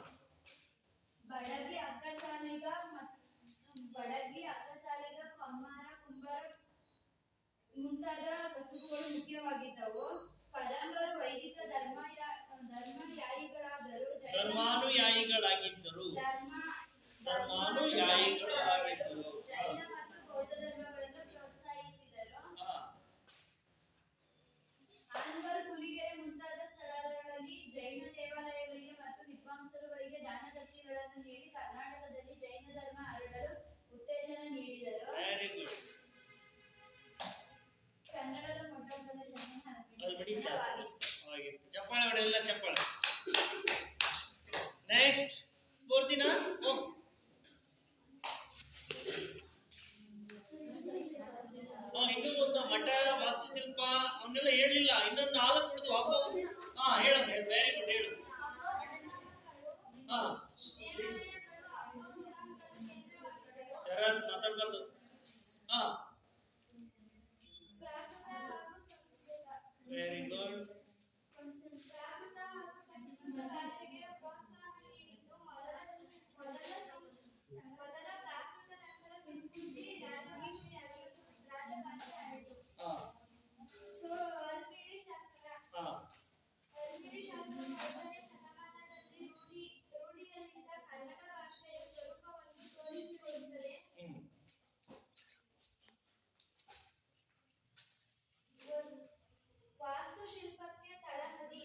ಬಡಗಿ ಅಕ್ಕಸಾಲಿಗ, ಕಮ್ಮಾರ, ಕುಂಬಾರ ಮುಂತಾದ ಕಸುಬುಗಳು ಮುಖ್ಯವಾಗಿದ್ದವು. ಕದಂಬರು ವೈದಿಕ ಧರ್ಮಾನುಯಾಯಿಗಳಾದರು. ಧರ್ಮಾನುಯಾಯಿಗಳಾಗಿದ್ದರು. ಜೈನ ಮತ್ತು ಬೌದ್ಧ ಧರ್ಮಗಳನ್ನು ಪ್ರೋತ್ಸಾಹಿಸಿದರು. ಆನಂದರು ಹುಲಿಗೆರೆ ಮುಂತಾದ ಸ್ಥಳಗಳಲ್ಲಿ ಜೈನ ದೇವಾಲಯಗಳಿಗೆ ಮತ್ತು ವಿದ್ವಾಂಸರುಗಳಿಗೆ ದಾನದಕ್ಷಿಣೆಗಳನ್ನು ನೀಡಿ ಕರ್ನಾಟಕದಲ್ಲಿ ಜೈನ ಧರ್ಮ ಹರಡಲು ಉತ್ತೇಜನ ನೀಡಿದರು. Very good. ಕನ್ನಡದ ಮೊಟ್ಟಮೊದಲ ಜನ ಅಲ್ಬಡಿ ಶಾಸನವಾಗಿತ್ತು. ಚಪ್ಪಾಳೆ ಹೊಡೆಯಲ್ಲ, ಚಪ್ಪಾಳೆ. ನೆಕ್ಸ್ಟ್ ಸ್ಫೂರ್ತಿನ ಇನ್ನೂ ಒಂದು ಮಠ, ವಾಸ್ತುಶಿಲ್ಪ ಅವನ್ನೆಲ್ಲ ಹೇಳಲಿಲ್ಲ. ಇನ್ನೊಂದು 4 ಉಳಿದು ಹಬ್ಬ. ಹಾ ಹೇಳಮ್ಮ, ವೆರಿ ಗುಡ್, ಹೇಳು. ಹಾ ಶರತ್ ಮಾತಾಡ್ಬಾರ್ದು. ಹಾ ವೆರಿ ಗುಡ್. ಪ್ರಾಕೃತ ಹಾಗೂ ಸಂಸ್ಕೃತ ಭಾಷೆಗೆ ಪ್ರೋತ್ಸಾಹ ನೀಡಿದ್ದು ಮೊದಲ ಪ್ರಾಕೃತ ನಂತರ ಸಂಸ್ಕೃತಿ ರಾಜಭಾಷೆ ಆಯಿತು. ಅಲ್ಮಿಡಿ ಶಾಸನ 5ನೇ ಶತಮಾನದಲ್ಲಿ ರೂಢಿಯಲ್ಲಿದ್ದ ಕನ್ನಡ ಭಾಷೆಯ ಸ್ವರೂಪವನ್ನು ತೋರಿಸಿಕೊಡುತ್ತದೆ. ವಾಸ್ತುಶಿಲ್ಪಕ್ಕೆ ತಳಹದಿ.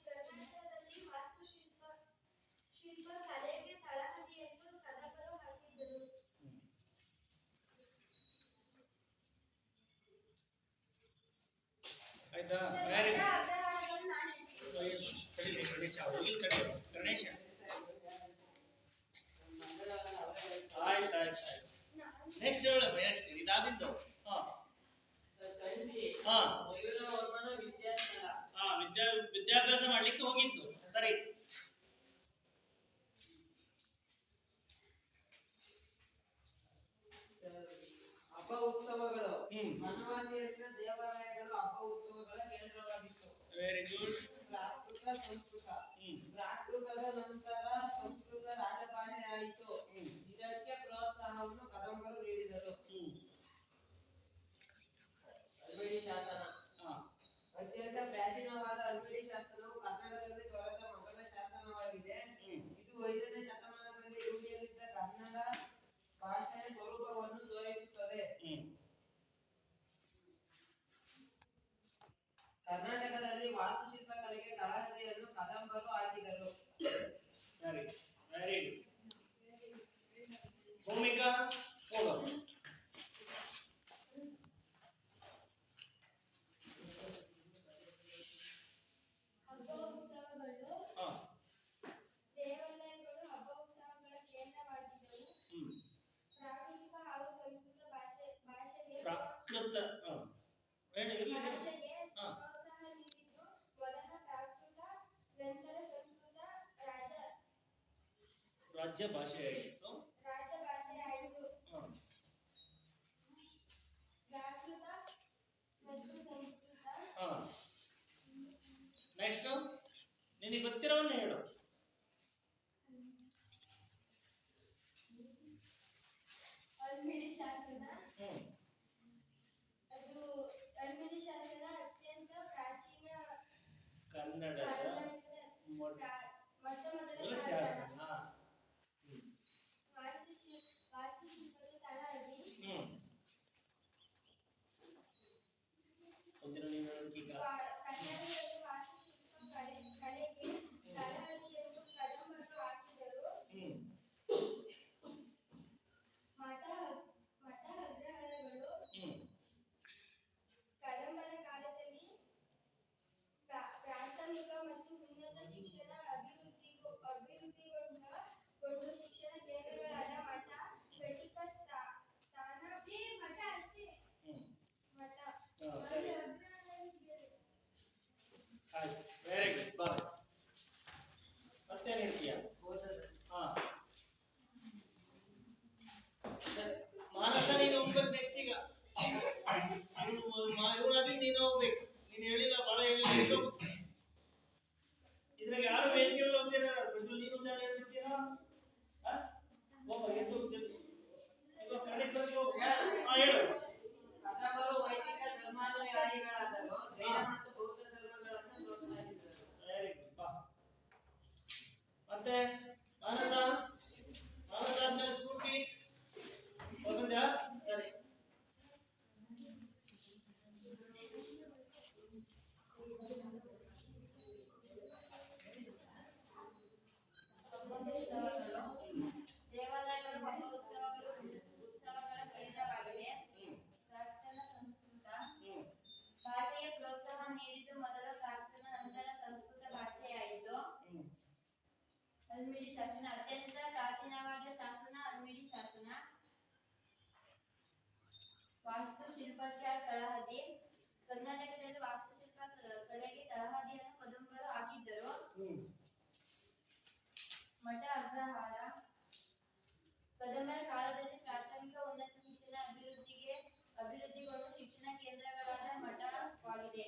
ಕರ್ನಾಟಕದಲ್ಲಿ ವಾಸ್ತುಶಿಲ್ಪ ಕಲೆಗೆ ತಳಹದಿಯನ್ನು ಕದಂಬರು ಹಾಕಿದ್ದರು. ಆಯ್ತಾ? ಗಣೇಶ ಆಯ್ತು. ನೆಕ್ಸ್ಟ್ ಹೇಳಮ್ಮ, ನೆಕ್ಸ್ಟ್ ಇದಾದಿಂದು. ಮಯೂರವರ್ಮನ ವಿದ್ಯಾಸ್ಥಳ. ವಿದ್ಯಾಭ್ಯಾಸ ಮಾಡ್ಲಿಕ್ಕೆ ಹೋಗಿದ್ದು. ಸರಿ. ಹಬ್ಬ ಉತ್ಸವಗಳು. ವನವಾಸಿಯಲ್ಲಿನ ದೇವಾಲಯಗಳು ಹಬ್ಬ ಉತ್ಸವಗಳ ಕೇಂದ್ರವಾಗಿತ್ತು. Very good. ಪ್ರಾಕೃತ ಸಂಸ್ಕೃತ. ಪ್ರಾಕೃತದ ನಂತರ ಸಂಸ್ಕೃತ ರಾಜಭಾಷೆ ಆಯಿತು. ಇದಕ್ಕೆ ಪ್ರೋತ್ಸಾಹವನ್ನು ಕದಂಬರು ನೀಡಿದರು. ಅಲ್ಮಿಡಿ ಶಾಸನ. ಅತ್ಯಂತ ಪ್ರಾಚೀನವಾದ ಅಲ್ಮಿಡಿ ಶಾಸನವು ಕನ್ನಡದಲ್ಲಿ ದೊರೆತ ಮೊದಲ ಶಾಸನವಾಗಿದೆ. ಇದು 5ನೇ ಶತಮಾನದಲ್ಲಿ ರೂಢಿಯಲ್ಲಿದ್ದ ಕನ್ನಡ ಭಾಷೆಯ ಸ್ವರೂಪವನ್ನು ತೋರಿಸುತ್ತದೆ. ಕರ್ನಾಟಕದಲ್ಲಿ ವಾಸ್ತುಶಿಲ್ಪ ಕಲೆಗೆ ತಳಹದಿಯನ್ನು ಕದಂಬರು ಹಾಕಿದರು. Very good. ಭೂಮಿಕಾ ಹೋಗಮ್ಮ. ಹಬ್ಬ ಉತ್ಸವಗಳು. ದೇವಾಲಯಗಳು ಹಬ್ಬ ಉತ್ಸವಗಳ ಕೇಂದ್ರವಾಗಿದ್ದವು. ಪ್ರಾಕೃತಿಕ ಹಾಗೂ ಸಂಸ್ಕೃತ ಭಾಷೆಗೆ ಪ್ರೋತ್ಸಾಹ ನೀಡಿದ್ದು ಮೊದಲ ಪ್ರಾಕೃತ ನಂತರ ಸಂಸ್ಕೃತ ರಾಜ್ಯ ಭಾಷೆಯಾಗಿತ್ತು. ಪ್ರಾಕೃತ ಮತ್ತು ಸಂಸ್ಕೃತ. ನೆಕ್ಸ್ಟ್ ನಿನಗೆ ಗೊತ್ತಿರೋವನ್ನ ಹೇಳು. ಅಲ್ಮಿಡಿ ಶಾಸನ. ಅಲ್ಮಿಡಿ ಶಾಸನ ಅತ್ಯಂತ ಪ್ರಾಚೀನ ಕನ್ನಡದ ಮೊಟ್ಟ ಮೊದಲ ಶಾಸನ. ವಾಸ್ತುಶಿಲ್ಪದ ತಳಹದಿ. ಕನ್ನಡದಲ್ಲಿ ವಾಸ್ತುಶಿಲ್ಪ ಕಲೆಗೆ ತಳಹದಿಯನ್ನು ಕದಂಬರು ಹಾಕಿದರು. ಮಠ ಅಗ್ರಹಾರಗಳು. ಕದಂಬರ ಕಾಲದಲ್ಲಿ ಪ್ರಾಥಮಿಕ ಮತ್ತು ಉನ್ನತ ಶಿಕ್ಷಣ ಅಭಿವೃದ್ಧಿಗೊಂಡ ನೆಕ್ಸ್ಟ್ ಈಗ ಇವರಾದಿ ನೀನು ಹೋಗ್ಬೇಕು. ನೀನು ಹೇಳಿಲ್ಲ, ಬಹಳ ಹೇಳಿಲ್ಲ. ಇದ್ರಾಗ ಯಾರು ವೇದಿಕೆ ಹೋಗ್ತೀರ? ನೀನು ಒಂದು ಯಾರು ಹೇಳ್ಬಿಡ್ತೀರಾ? ಹೇಳು. ಕದಂಬರು ವೈದಿಕ ಧರ್ಮಾನುಯಾಯಿಗಳಾದರು, ಜೈನ ಮತ್ತು ಬೌದ್ಧ ಧರ್ಮಗಳನ್ನು ಪ್ರೋತ್ಸಾಹಿಸಿದರು. ಮತ್ತೆ ಮಾನಸ ಆದ್ಮೇಲೆ ಸ್ಫೂರ್ತಿ ಹೋಗಂದ್ಯಾ? ಸರಿ. ದೇವಾಲಯಗಳು ಉತ್ಸವಗಳ ಕೇಂದ್ರವಾಗಿವೆ. ಪ್ರಾರ್ಥನಾ ಸಂಸ್ಕೃತ ಭಾಷೆಗೆ ಪ್ರೋತ್ಸಾಹ ನೀಡಿದ್ದು ಮೊದಲು ಪ್ರಾಕೃತ, ನಂತರ ಸಂಸ್ಕೃತ ಭಾಷೆಯಾಯಿತು. ಹಲ್ಮಿಡಿ ಶಾಸನ ಅತ್ಯಂತ ಪ್ರಾಚೀನವಾದ ಶಾಸನ ಹಲ್ಮಿಡಿ ಶಾಸನ. ವಾಸ್ತುಶಿಲ್ಪಕ್ಕೆ ತಳಹದಿ. ಕರ್ನಾಟಕದಲ್ಲಿ ವಾಸ್ತುಶಿಲ್ಪ ಕಲೆಗೆ ತಳಹದಿಯನ್ನು ಕದಂಬರು ಹಾಕಿದ್ದರು. ಮಠ ಅಗ್ರಹಾರ. ಕದಂಬರ ಕಾಲದಲ್ಲಿ ಪ್ರಾಥಮಿಕ ಉನ್ನತ ಶಿಕ್ಷಣ ಅಭಿವೃದ್ಧಿಗೊಂಡು ಶಿಕ್ಷಣ ಕೇಂದ್ರಗಳಾದ ಮಠವಾಗಿದೆ.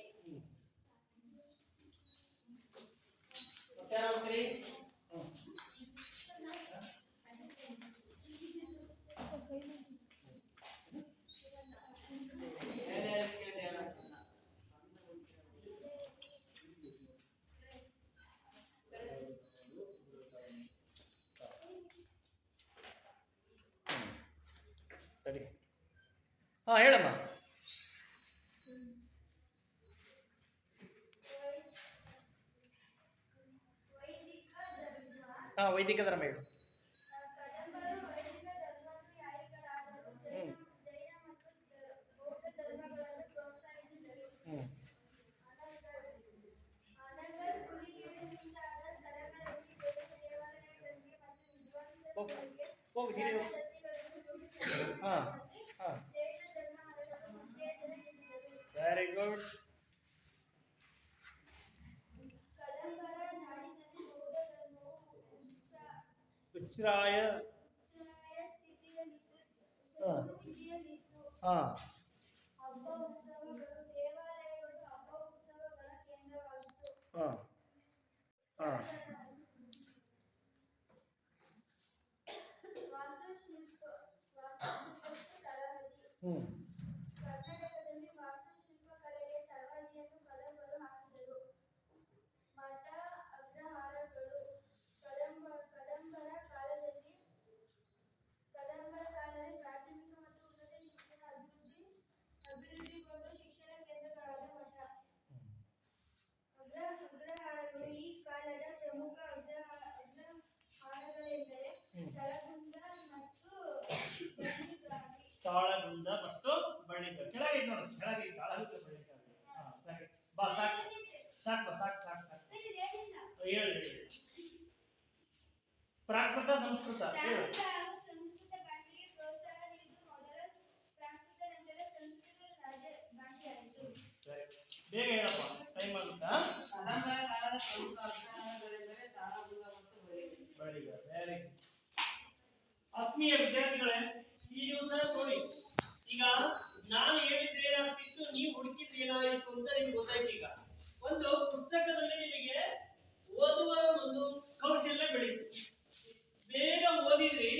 ಹೇಳಮ್ಮ. ವೈದಿಕ ಧರ್ಮ ಹೇಳು. ಕದಂಬರು ವೈದಿಕ ಧರ್ಮಾನುಯಾಯಿಗಳಾದರು, ಜೈನ ಮತ್ತು ಬೌದ್ಧ ಧರ್ಮಗಳನ್ನು ಪ್ರೋತ್ಸಾಹಿಸಿದರು. ಅನಗರ್, ಹುಲಿಗೆರೆಯಿಂದಾದ ಸ್ಥಳಗಳಲ್ಲಿ ಜೈನ ದೇವಾಲಯಗಳಿಗೆ ಮತ್ತು ವಿದ್ವಾಂಸರುಗಳಿಗೆ ದತ್ತಿಗಳನ್ನು ರೂಪಿಸಿದರು. ಜೈನ ಧರ್ಮವನ್ನು ಉತ್ತೇಜನ ನೀಡಿದರು. Very good. ಕದಂಬರ ನಾಡಿನಲ್ಲಿ ಬೌದ್ಧ ಧರ್ಮವು ಉಚ್ಛ್ರಾಯ ಸ್ಥಿತಿಯಲ್ಲಿತ್ತು. ಹಬ್ಬ ಉತ್ಸವಗಳು, ದೇವಾಲಯಗಳು ಹಬ್ಬ ಉತ್ಸವಗಳ ಕೇಂದ್ರವಾಗಿತ್ತು. ವಾಸ್ತುಶಿಲ್ಪಕ್ಕೆ ತಳಹದಿ. ಕರ್ನಾಟಕದಲ್ಲಿ ವಾಸ್ತುಶಿಲ್ಪ ಕಲೆಗೆ ತಳಹದಿಯನ್ನು ಕದಂಬರು ಹಾಕಿದರು. ಮಠ ಅಗ್ರಹಾರಗಳು. ಕದಂಬರ ಕಾಲದಲ್ಲಿ ಪ್ರಾಥಮಿಕ ಮತ್ತು ಉನ್ನತ ಶಿಕ್ಷಣ ಅಭಿವೃದ್ಧಿಗೊಂಡು ಶಿಕ್ಷಣ ಕೇಂದ್ರಗಳಾದ ಮಠ ಅಗ್ರಹಾರಗಳು. ಈ ಕಾಲದ ಪ್ರಮುಖ ಅಗ್ರಹಾರಗಳೆಂದರೆ ತಾಳಗುಂದ ಮತ್ತು ಬಳ್ಳಿಗಾವಿ. ತಾಳಗುಂದ ಮತ್ತು ಬಳ್ಳಿಗಾವಿ. ಕೆಳಗೆ ನೋಡು, ಕೆಳಗೆ ತಾಳಗುಂದ ಬಳ್ಳಿಗಾವಿ. ಸರಿ ಬಾ, ಸಾಕು. ಹೇಳಿ. ಪ್ರಾಕೃತ ಸಂಸ್ಕೃತ ಹೇಳು. ಸಂಸ್ಕೃತ ಭಾಷೆಗೆ ಪ್ರೋತ್ಸಾಹ ನೀಡಿದ್ದು ಮೊದಲು ಪ್ರಾಕೃತ, ನಂತರ ಸಂಸ್ಕೃತ ಭಾಷೆಯಾಯಿತು. ಬೇಗ ಹೇಳಪ್ಪ, ಟೈಮ್ ಆಗುತ್ತಾ? ಕದಂಬರ ಕಾಲದ ಪ್ರಮುಖ ಅಗ್ರಹಾರಗಳೆಂದರೆ ತಾಳಗುಂದ ಮತ್ತು ಬಳ್ಳಿಗಾವಿ. Very good. ಆತ್ಮೀಯ ವಿದ್ಯಾರ್ಥಿಗಳೇ, ಈ ದಿವಸ ನೋಡಿ, ಈಗ ನಾನು ಹೇಳಿದ್ರೆ ಏನಾಗ್ತಿತ್ತು, ನೀವು ಹುಡುಕಿದ್ರೆ ಏನಾಯಿತು ಅಂತ ನಿಮ್ಗೆ ಗೊತ್ತಾಯ್ತು. ಈಗ ಒಂದು ಪುಸ್ತಕದಲ್ಲಿ ನಿಮಗೆ ಓದುವ ಒಂದು ಕೌಶಲ್ಯ ಬೆಳೀತು. ಬೇಗ ಓದಿದ್ರಿ.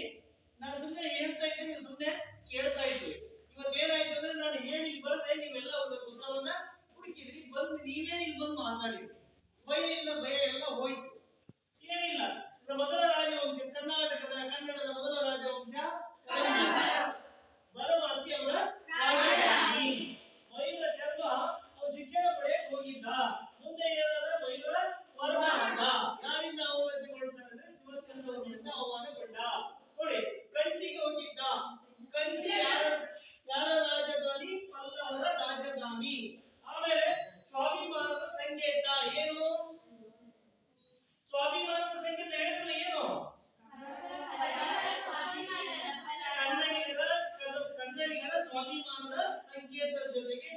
ನಾನು ಸುಮ್ಮನೆ ಹೇಳ್ತಾ ಇದ್ದೆ, ನೀವು ಸುಮ್ಮನೆ ಕೇಳ್ತಾ ಇದ್ರಿ. ಇವತ್ತೇನಾಯ್ತು ಅಂದ್ರೆ, ನಾನು ಹೇಳಿ ಬರದೆ ನೀವೆಲ್ಲ ಒಂದು ಪುಸ್ತಕವನ್ನ ಹುಡುಕಿದ್ರಿ, ಬಂದು ನೀವೇ ಇಲ್ಲಿ ಬಂದು ಮಾತಾಡಿದ್ರಿ. ಭಯ ಎಲ್ಲ ಹೋಯ್ತು. ಏನಿಲ್ಲ, ಮೊದಲ ರಾಜವಂಶ, ಕನ್ನಡದ ಮೊದಲ ರಾಜವಂಶ ಬನವಾಸಿ ಅವರ ರಾಜಧಾನಿ. ಮಯೂರ ಶರ್ಮ ಅವ್ರು ಶಿಕ್ಷಣ ಪಡೆಯಕ್ಕೆ ಹೋಗಿದ್ದ. ಮುಂದೆ ಏನಾದ ಮಯೂರ ವರ್ಮ ಅಂದ. ಯಾರಿಂದ ಅವಮಾನಗೊಳ್ತಾನೆ ಅಂದ್ರೆ ಶಿವಚಂದ್ರವರಿಂದ ಅವಮಾನಗೊಂಡ. ನೋಡಿ, ಕಂಚಿಗೆ ಹೋಗಿದ್ದ. ಕಂಚಿ ಯಾರ ರಾಜಧಾನಿ? ಪಲ್ಲವರ ರಾಜಧಾನಿ. ಆಮೇಲೆ ಸ್ವಾಭಿಮಾನದ ಸಂಕೇತ ಏನು? ಸ್ವಾಭಿಮಾನದ ಸಂಕೇತ ಹೇಳಿದ್ರೆ ಏನು? ಕನ್ನಡಿಗರ ಸ್ವಾಭಿಮಾನದ ಸಂಕೇತದ ಜೊತೆಗೆ